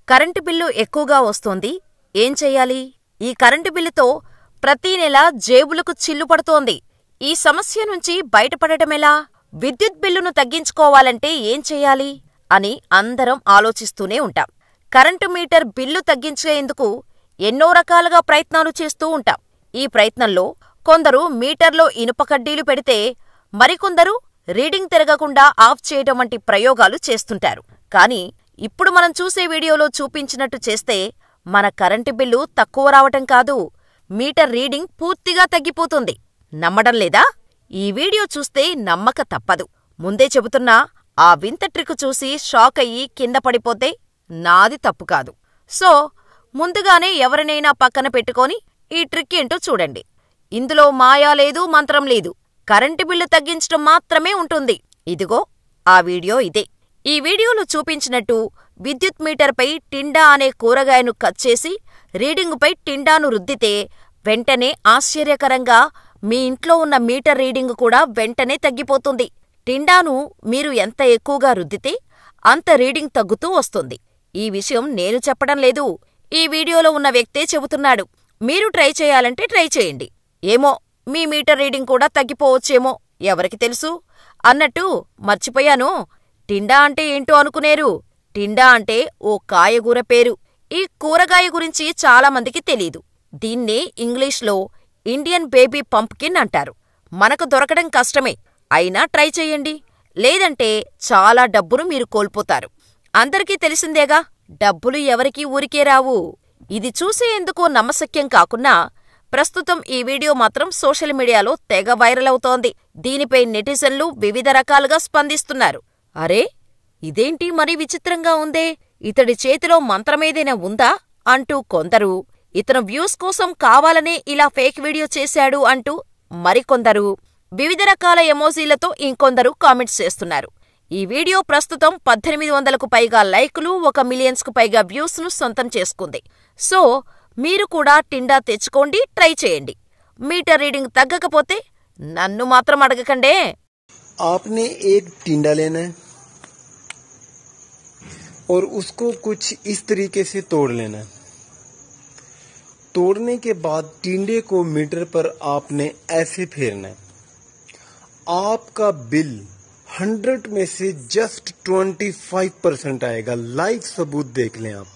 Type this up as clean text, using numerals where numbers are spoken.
Current bill ఎక్కువగా వస్తోంది. ఏం చెయ్యాలి? ఈ కరెంటు బిల్లుతో ప్రతీ నెల జేబులకు చిల్లు పడుతోంది. ఈ సమస్య నుంచి బయటపడటమెలా? విద్యుత్ బిల్లును తగ్గించుకోవాలంటే ఏం చెయ్యాలి అని అందరం ఆలోచిస్తూనే ఉంటాం. కరెంటు మీటర్ బిల్లు తగ్గించేందుకు ఎన్నో రకాలుగా ప్రయత్నాలు చేస్తూ ఉంటాం. ఈ ప్రయత్నంలో కొందరు మీటర్లో ఇనుప కడ్డీలు పెడితే, మరికొందరు రీడింగ్ తిరగకుండా ఆఫ్ చేయటం వంటి ప్రయోగాలు చేస్తుంటారు. కానీ ఇప్పుడు మనం చూసే వీడియోలో చూపించినట్టు చేస్తే మన కరెంటు బిల్లు తక్కువ రావటం కాదు, మీటర్ రీడింగ్ పూర్తిగా తగ్గిపోతుంది. నమ్మడం లేదా? ఈ వీడియో చూస్తే నమ్మక తప్పదు. ముందే చెబుతున్నా, ఆ వింత ట్రిక్ చూసి షాక్ అయ్యి కింద పడిపోతే నాది తప్పు కాదు. సో ముందుగానే ఎవరినైనా పక్కన పెట్టుకొని ఈ ట్రిక్ ఏంటో చూడండి. ఇందులో మాయా లేదు, మంత్రం లేదు. కరెంటు బిల్లు తగ్గించటం మాత్రమే ఉంటుంది. ఇదిగో ఆ వీడియో ఇదే. ఈ వీడియోలో చూపించినట్టు విద్యుత్ మీటర్పై టిండా అనే కూరగాయను కట్ చేసి రీడింగుపై టిండాను రుద్దితే వెంటనే ఆశ్చర్యకరంగా మీ ఇంట్లో ఉన్న మీటర్ రీడింగు కూడా వెంటనే తగ్గిపోతుంది. టిండాను మీరు ఎంత ఎక్కువగా రుద్దితే అంత రీడింగ్ తగ్గుతూ వస్తుంది. ఈ విషయం నేను చెప్పడం లేదు, ఈ వీడియోలో ఉన్న వ్యక్తే చెబుతున్నాడు. మీరు ట్రై చేయాలంటే ట్రై చేయండి. ఏమో మీ మీటర్ రీడింగ్ కూడా తగ్గిపోవచ్చేమో, ఎవరికి తెలుసు? అన్నట్టు మర్చిపోయాను, టిండా అంటే ఏంటో అనుకునేరు. టిండా అంటే ఓ కాయగూర పేరు. ఈ కూరగాయ గురించి చాలామందికి తెలీదు. దీన్నే ఇంగ్లీష్లో ఇండియన్ బేబీ పంప్కిన్ అంటారు. మనకు దొరకడం కష్టమే, అయినా ట్రై చెయ్యండి. లేదంటే చాలా డబ్బును మీరు కోల్పోతారు. అందరికీ తెలిసిందేగా, డబ్బులు ఎవరికీ ఊరికే రావు. ఇది చూసేందుకు నమ్మశక్యం కాకున్నా ప్రస్తుతం ఈ వీడియో మాత్రం సోషల్ మీడియాలో తెగ వైరల్ అవుతోంది. దీనిపై నెటిజన్లు వివిధ రకాలుగా స్పందిస్తున్నారు. అరే, ఇదేంటి మరీ విచిత్రంగా ఉందే, ఇతడి చేతిలో మంత్రమేదైనా ఉందా అంటూ కొందరు, ఇతను వ్యూస్ కోసం కావాలనే ఇలా ఫేక్ వీడియో చేశాడు అంటూ మరికొందరు, వివిధ రకాల ఎమోజీలతో ఇంకొందరు కామెంట్స్ చేస్తున్నారు. ఈ వీడియో ప్రస్తుతం 1800కు పైగా లైకులు, 1 మిలియన్స్కు పైగా వ్యూస్ను సొంతం చేసుకుంది. సో మీరు కూడా టిండా తెచ్చుకోండి, ట్రై చేయండి. మీటర్ రీడింగ్ తగ్గకపోతే నన్ను మాత్రం అడగకండే. आपने एक टिंडा लेना है और उसको कुछ इस तरीके से तोड़ लेना है। तोड़ने के बाद टिंडे को मीटर पर आपने ऐसे फेरना है। आपका बिल 100 में से जस्ट 25% आएगा। लाइव सबूत देख लें आप।